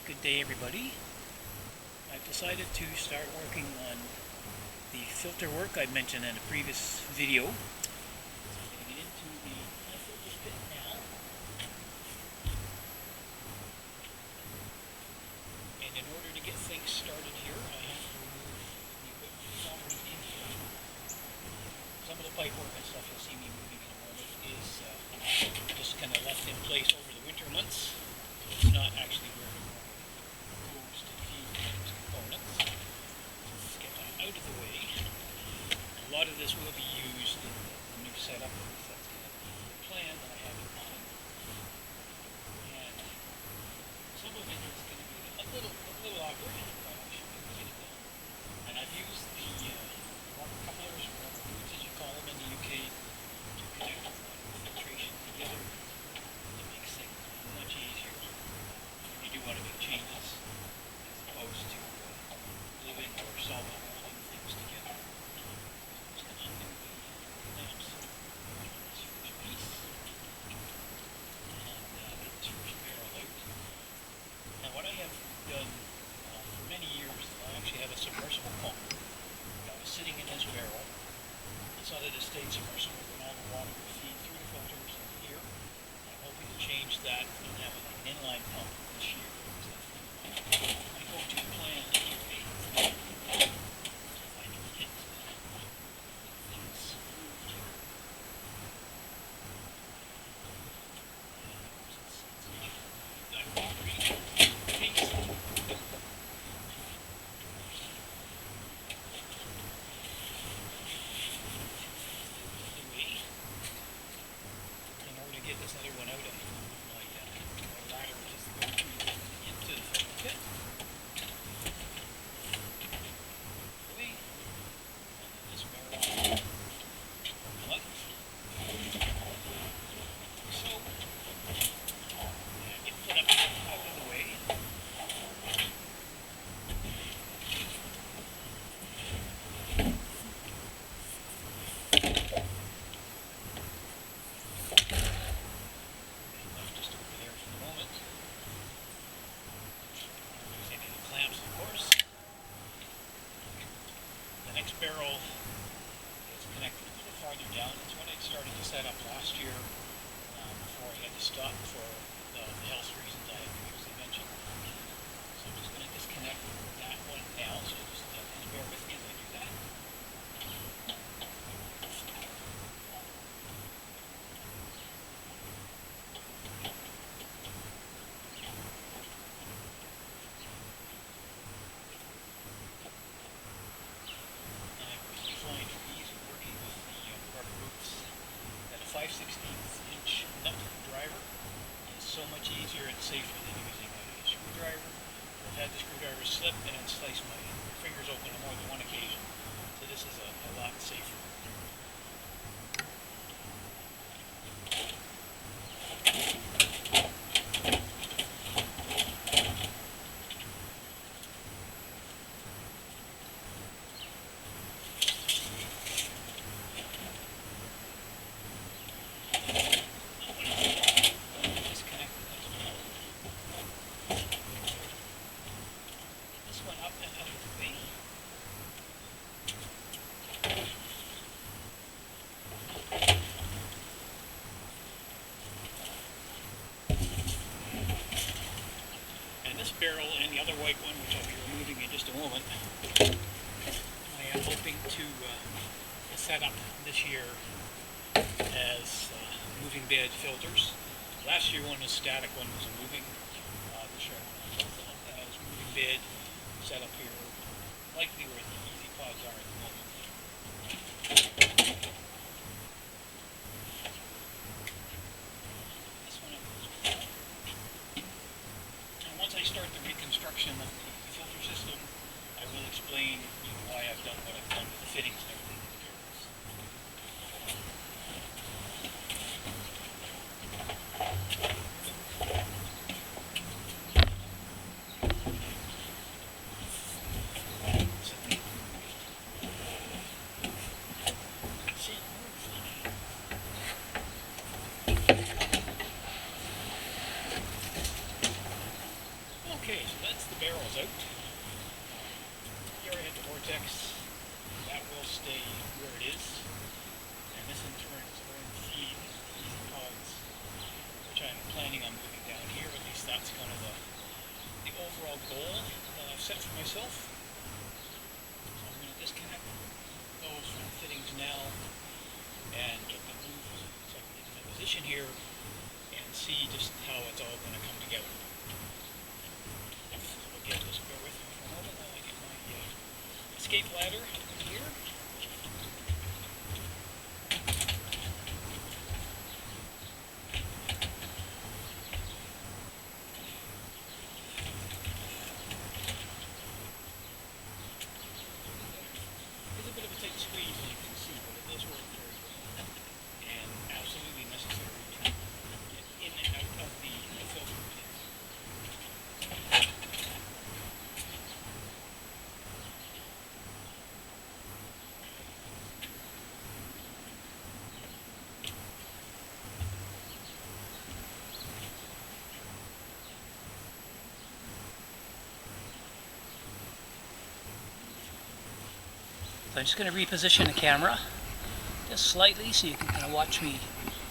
Good day, everybody. I've decided to start working on the filter work I mentioned in a previous video. So I'm going to get into the filter pit now. And in order to get things started here, I have to remove the equipment that's already in here. Some of the pipe work and stuff you'll see me moving in a moment is just kind of left in place over the winter months. So it's not actually where to feed those components. Let's get that out of the way. A lot of this will be used in the new setup. That's kind of the plan that I have in mind. And some of it is going to be a little awkward, but I should be able to get it done. And I've used the rubber couplers, or rubber boots as you call them in the UK, to connect the filtration together. It makes things much easier when you do want to make changes, opposed to gluing or solvent welding things together. So I'm just going to undo the lamps on this first piece and get this first barrel out. Now what I have done for many years, I actually have a submersible pump that was sitting in this barrel. So that it stayed submersible and all the water would feed through the filters here. I'm hoping to change that and have an inline pump this year. My go-to plan anyway, if I can get things moved here. That concrete piece. In order to get this other one out, I need my ladder, which is the go-to into the filter pit. This barrel plug. So, get put up out of the way. Left just over there for the moment. Using the clamps, of course. The next barrel is connected a little farther down. It's what I started to set up last year before I had to stop for the health reasons I had previously mentioned. So I'm just going to disconnect that one now. So just bear with me as I do that. Find it easy working with the rubber boots that a 5/16" nut driver is so much easier and safer than using a screwdriver. I've had the screwdriver slip and slice my fingers open on more than one occasion, so this is a lot safer. Barrel and the other white one, which I'll be removing in just a moment, I am hoping to set up this year as moving bed filters. Last year one was static, one was moving. This year I want both of them as moving bed set up here, likely where the easy pods are at the moment. Once I start the reconstruction of the filter system, I will explain why I've done what I've done with the fittings and everything. Okay, so that's the barrels out. Here I had the vortex. That will stay where it is. And this in turn is going to feed these pods, which I'm planning on moving down here. At least that's kind of the overall goal that I've set for myself. So I'm going to disconnect those from the fittings now and get them moved so I can get in my position here and see just how it's all going to come together. So again, just bear with me for a moment while I get my escape ladder here. It's a bit of a tight squeeze, as you can see, but it does work very well and absolutely necessary to get in and out of the filter pit. So I'm just going to reposition the camera just slightly so you can kind of watch me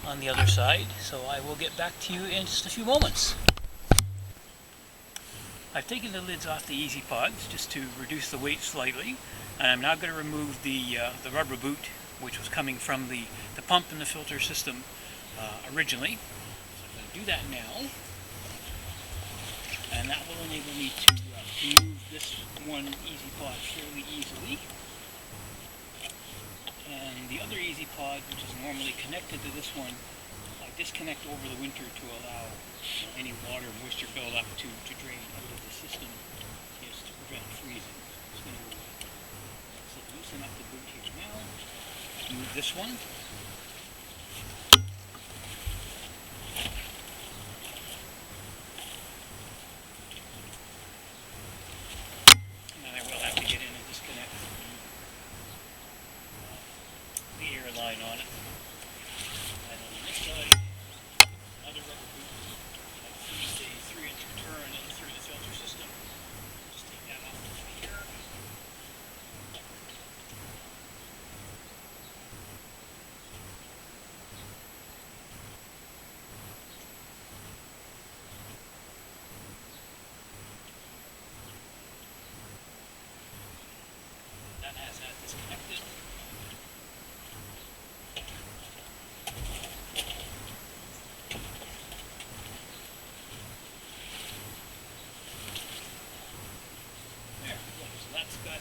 on the other side. So I will get back to you in just a few moments. I've taken the lids off the Easy Pods just to reduce the weight slightly, and I'm now going to remove the rubber boot, which was coming from the pump and the filter system originally. So I'm going to do that now, and that will enable me to remove this one Easy Pod fairly easily. And the other Easy Pod, which is normally connected to this one, I disconnect over the winter to allow any water moisture buildup to drain out of the system, is to prevent freezing. I'm just going to loosen up the boot here now. Move this one. And then I will have to get in and disconnect the air line on it. And on this side, another rubber boot that feeds a 3-inch return in through the filter system. Just take that off here. That has that disconnected. That's got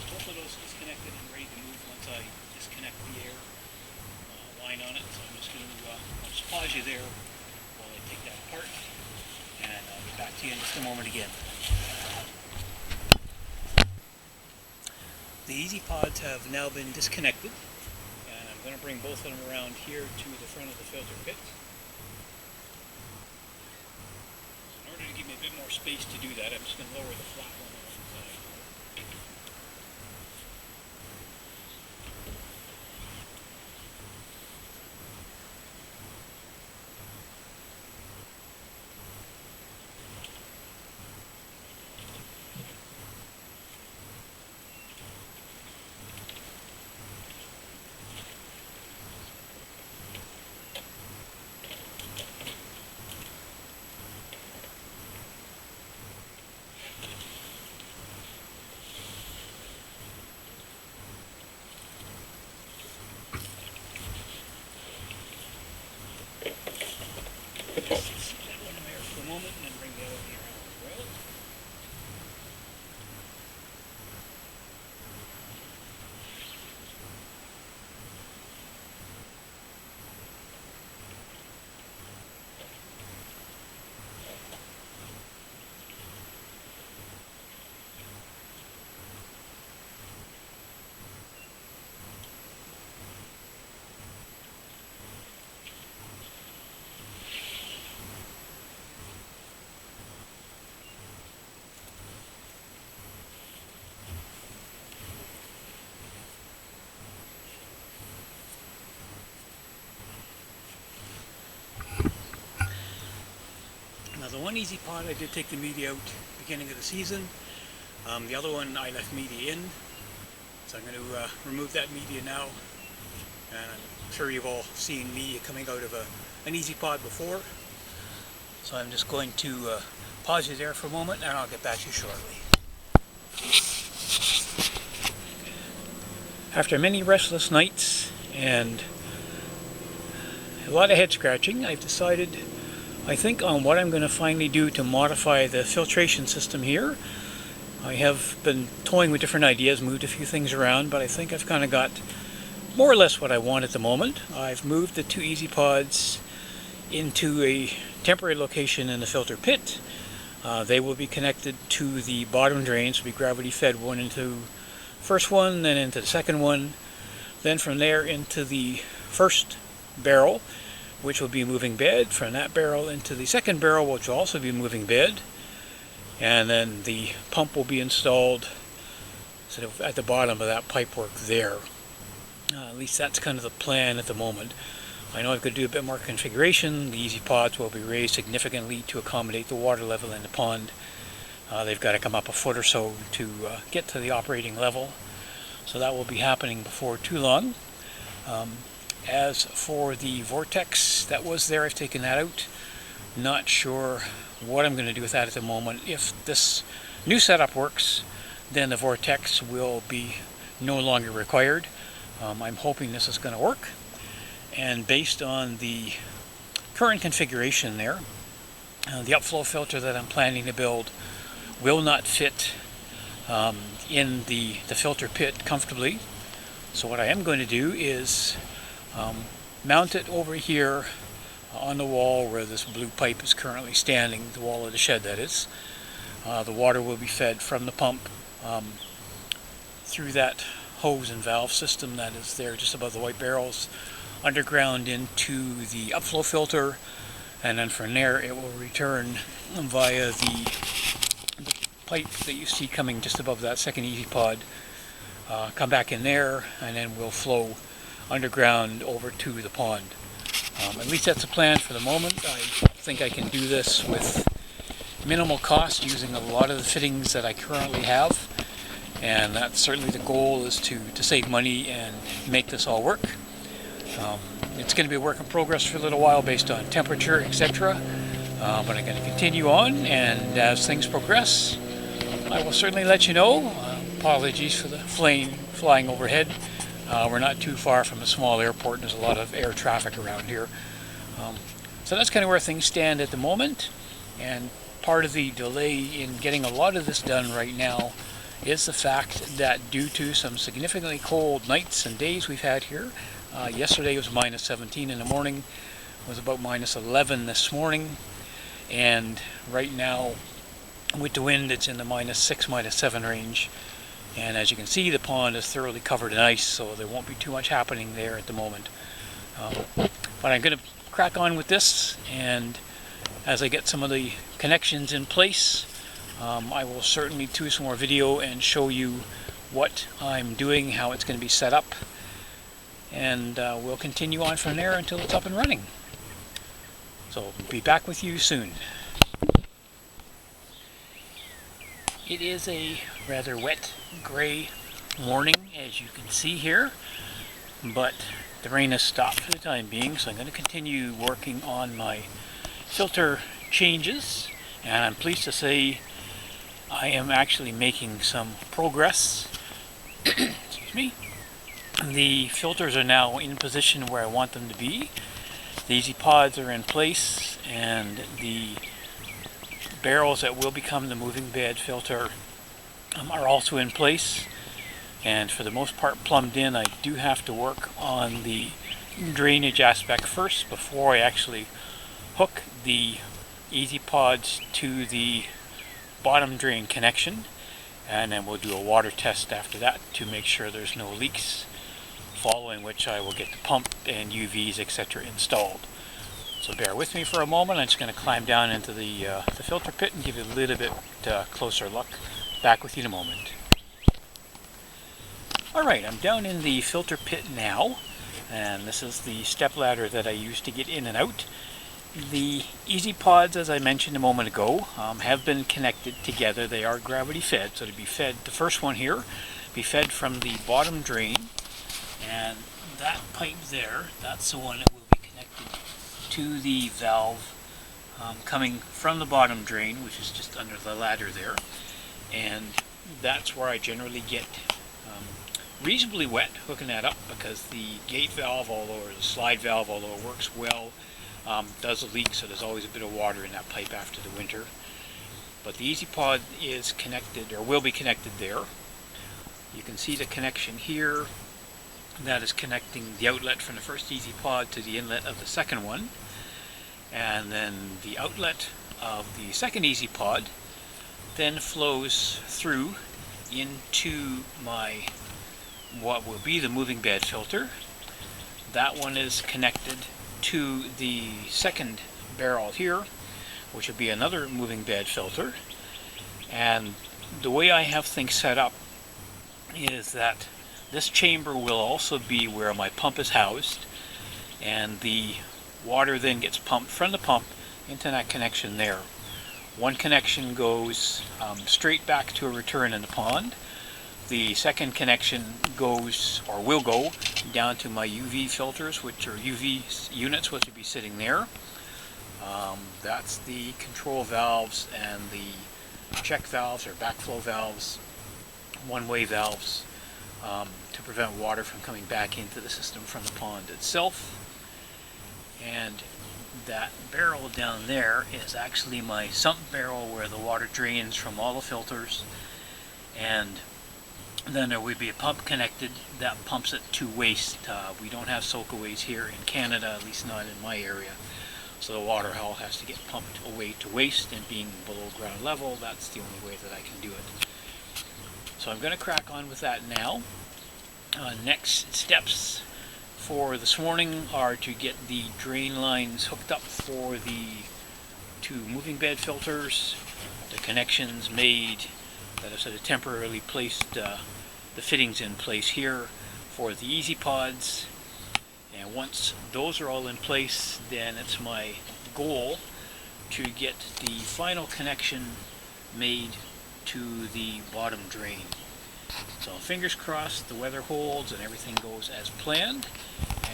both of those disconnected and ready to move once I disconnect the air line on it. So I'm just going to I'll just pause you there while I take that apart, and I'll get back to you in just a moment again. The Easy Pods have now been disconnected, and I'm going to bring both of them around here to the front of the filter pit. So in order to give me a bit more space to do that, I'm just going to lower the flat one on one side. one easy pod I did take the media out beginning of the season. The other one I left media in. So I'm going to remove that media now. And I'm sure you've all seen media coming out of an easy pod before. So I'm just going to pause you there for a moment and I'll get back to you shortly. After many restless nights and a lot of head scratching, I've decided, I think, on what I'm going to finally do to modify the filtration system here. I have been toying with different ideas, moved a few things around, but I think I've kind of got more or less what I want at the moment. I've moved the two easy pods into a temporary location in the filter pit. They will be connected to the bottom drains, will be gravity fed, one into first one, then into the second one, then from there into the first barrel, which will be moving bed, from that barrel into the second barrel, which will also be moving bed, and then the pump will be installed sort of at the bottom of that pipework there. At least that's kind of the plan at the moment. I know I've got to do a bit more configuration. The easy pods will be raised significantly to accommodate the water level in the pond. They've got to come up a foot or so to get to the operating level, so that will be happening before too long. As for the vortex that was there, I've taken that out. Not sure what I'm going to do with that at the moment. If this new setup works, then the vortex will be no longer required. I'm hoping this is going to work. And based on the current configuration there, the upflow filter that I'm planning to build will not fit in the filter pit comfortably. So what I am going to do is mount it over here on the wall where this blue pipe is currently standing, the wall of the shed that is. The water will be fed from the pump through that hose and valve system that is there just above the white barrels, underground into the upflow filter, and then from there it will return via the pipe that you see coming just above that second easy pod, come back in there, and then we'll flow underground over to the pond. At least that's the plan for the moment. I think I can do this with minimal cost using a lot of the fittings that I currently have, and that's certainly the goal, is to save money and make this all work. It's going to be a work in progress for a little while based on temperature, etc. But I'm going to continue on, and as things progress, I will certainly let you know. Apologies for the flying overhead. We're not too far from a small airport, and there's a lot of air traffic around here. So that's kind of where things stand at the moment, and part of the delay in getting a lot of this done right now is the fact that due to some significantly cold nights and days we've had here, yesterday was minus 17 in the morning, it was about minus 11 this morning, and right now with the wind it's in the minus 6, minus 7 range. And as you can see, the pond is thoroughly covered in ice, so there won't be too much happening there at the moment. But I'm going to crack on with this, and as I get some of the connections in place, I will certainly do some more video and show you what I'm doing, how it's going to be set up, and we'll continue on from there until it's up and running. So be back with you soon. It is a rather wet, gray morning, as you can see here, but the rain has stopped for the time being, so I'm going to continue working on my filter changes, and I'm pleased to say I am actually making some progress. Excuse me. The filters are now in position where I want them to be. The easy pods are in place, and the barrels that will become the moving bed filter are also in place, and for the most part plumbed in. I do have to work on the drainage aspect first before I actually hook the easy pods to the bottom drain connection, and then we'll do a water test after that to make sure there's no leaks, following which I will get the pump and UVs, etc. installed. So bear with me for a moment. I'm just going to climb down into the filter pit and give you a little bit closer look. Back with you in a moment. Alright, I'm down in the filter pit now, and this is the step ladder that I use to get in and out. The Easy Pods, as I mentioned a moment ago, have been connected together. They are gravity fed, so to be fed, the first one here, be fed from the bottom drain, and that pipe there, that's the one that will be connected to the valve coming from the bottom drain, which is just under the ladder there, and that's where I generally get reasonably wet hooking that up, because the gate valve, or the slide valve, although it works well, does leak, so there's always a bit of water in that pipe after the winter. But the Easy Pod is connected, or will be connected there. You can see the connection here. That is connecting the outlet from the first Easy Pod to the inlet of the second one. And then the outlet of the second Easy Pod then flows through into my, what will be the moving bed filter. That one is connected to the second barrel here, which will be another moving bed filter. And the way I have things set up is that this chamber will also be where my pump is housed, and the water then gets pumped from the pump into that connection there. One connection goes straight back to a return in the pond. The second connection goes, or will go, down to my UV filters, which are UV units, which will be sitting there. That's the control valves and the check valves, or backflow valves, one-way valves, to prevent water from coming back into the system from the pond itself. And that barrel down there is actually my sump barrel, where the water drains from all the filters, and then there will be a pump connected that pumps it to waste. We don't have soakaways here in Canada, at least not in my area, so the water all has to get pumped away to waste, and being below ground level, that's the only way that I can do it. So I'm going to crack on with that now. Next steps for this morning are to get the drain lines hooked up for the two moving bed filters, the connections made that have sort of temporarily placed the fittings in place here for the Easy Pods. And once those are all in place, then it's my goal to get the final connection made to the bottom drain. So fingers crossed the weather holds and everything goes as planned,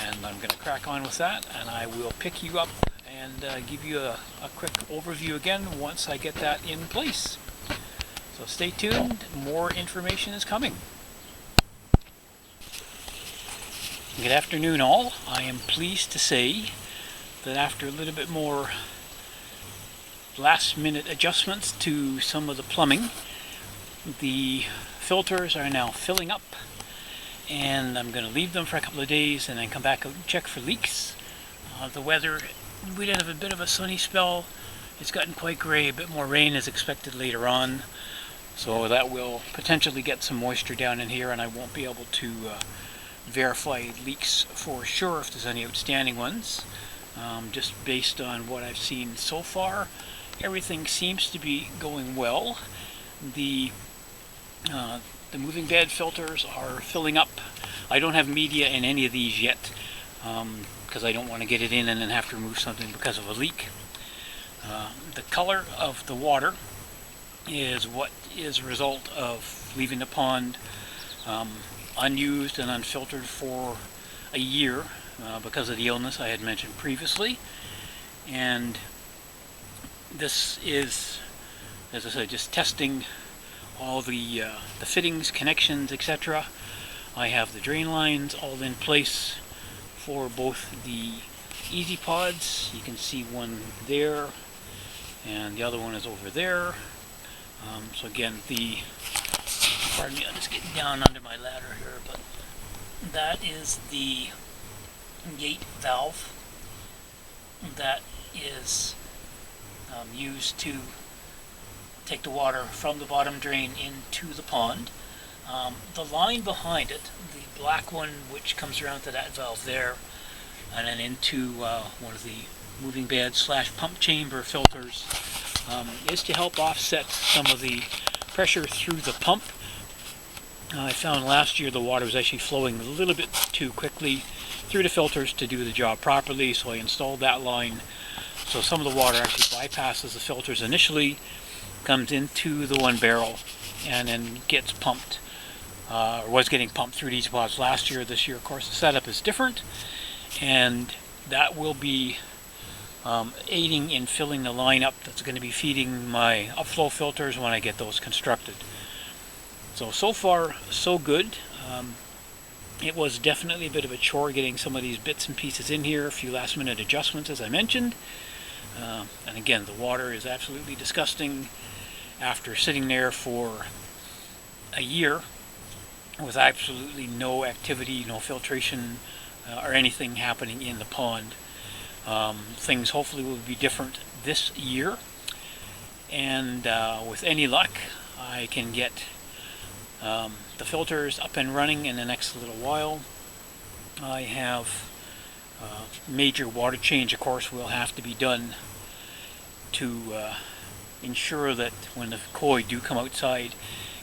and I'm going to crack on with that, and I will pick you up and give you a quick overview again once I get that in place. So stay tuned, more information is coming. Good afternoon all. I am pleased to say that after a little bit more last minute adjustments to some of the plumbing, the filters are now filling up, and I'm going to leave them for a couple of days and then come back out and check for leaks. The weather, we did have a bit of a sunny spell. It's gotten quite gray, a bit more rain is expected later on, so that will potentially get some moisture down in here, and I won't be able to verify leaks for sure if there's any outstanding ones. Just based on what I've seen so far, everything seems to be going well. The moving bed filters are filling up. I don't have media in any of these yet, because I don't want to get it in and then have to remove something because of a leak. The color of the water is what is a result of leaving the pond unused and unfiltered for a year because of the illness I had mentioned previously. And this is, as I said, just testing all the fittings, connections, etc. I have the drain lines all in place for both the Easy Pods. You can see one there, and the other one is over there. So again, pardon me, I'm just getting down under my ladder here, but that is the gate valve that is used to take the water from the bottom drain into the pond. The line behind it, the black one which comes around to that valve there, and then into one of the moving bed / pump chamber filters, is to help offset some of the pressure through the pump. I found last year the water was actually flowing a little bit too quickly through the filters to do the job properly, so I installed that line So some of the water actually bypasses the filters initially, comes into the one barrel, and then gets pumped, or was getting pumped through these pods last year. This year, of course, the setup is different, and that will be aiding in filling the line up that's going to be feeding my upflow filters when I get those constructed. So far, so good. It was definitely a bit of a chore getting some of these bits and pieces in here, a few last minute adjustments as I mentioned. And again, the water is absolutely disgusting after sitting there for a year with absolutely no activity, no filtration or anything happening in the pond. Things hopefully will be different this year, and with any luck I can get the filters up and running in the next little while. I have major water change, of course, will have to be done to ensure that when the koi do come outside,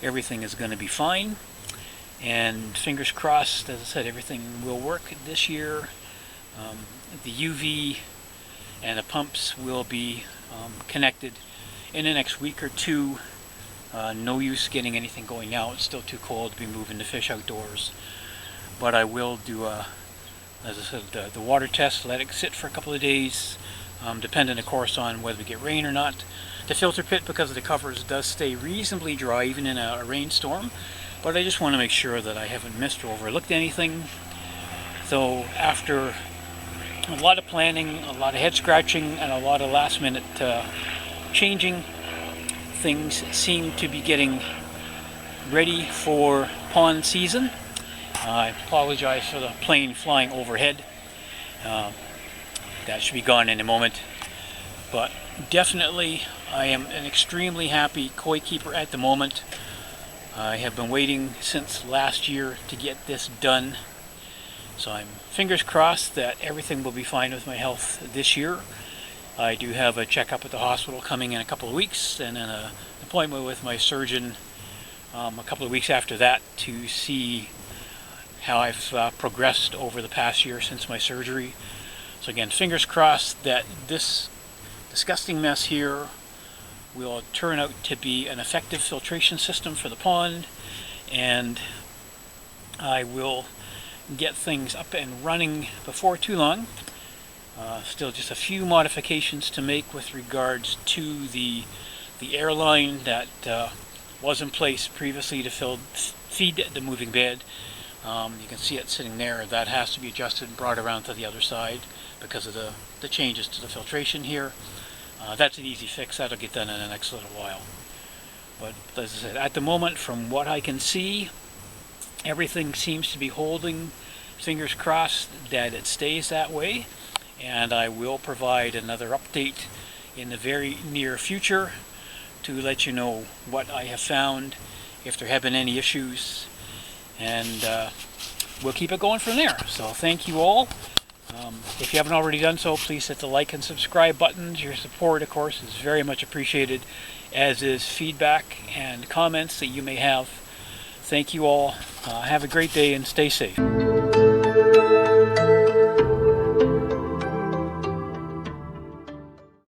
everything is going to be fine. And fingers crossed, as I said, everything will work this year. The UV and the pumps will be connected in the next week or two. No use getting anything going now. It's still too cold to be moving the fish outdoors. But I will do, as I said, the water test, let it sit for a couple of days, depending, of course, on whether we get rain or not. The filter pit, because of the covers, does stay reasonably dry even in a rainstorm. But I just want to make sure that I haven't missed or overlooked anything. So after a lot of planning, a lot of head scratching, and a lot of last minute changing, things seem to be getting ready for pond season. I apologize for the plane flying overhead. That should be gone in a moment. But definitely I am an extremely happy koi keeper at the moment. I have been waiting since last year to get this done. So I'm fingers crossed that everything will be fine with my health this year. I do have a checkup at the hospital coming in a couple of weeks, and then an appointment with my surgeon a couple of weeks after that to see how I've progressed over the past year since my surgery. So again, fingers crossed that this disgusting mess here will turn out to be an effective filtration system for the pond, and I will get things up and running before too long. Still just a few modifications to make with regards to the airline that was in place previously to feed the moving bed. You can see it sitting there. That has to be adjusted and brought around to the other side because of the changes to the filtration here. That's an easy fix. That'll get done in the next little while. But as I said, at the moment, from what I can see, everything seems to be holding. Fingers crossed that it stays that way. And I will provide another update in the very near future to let you know what I have found, if there have been any issues, and we'll keep it going from there. So thank you all. If you haven't already done so, please hit the like and subscribe buttons. Your support, of course, is very much appreciated, as is feedback and comments that you may have. Thank you all. Have a great day and stay safe.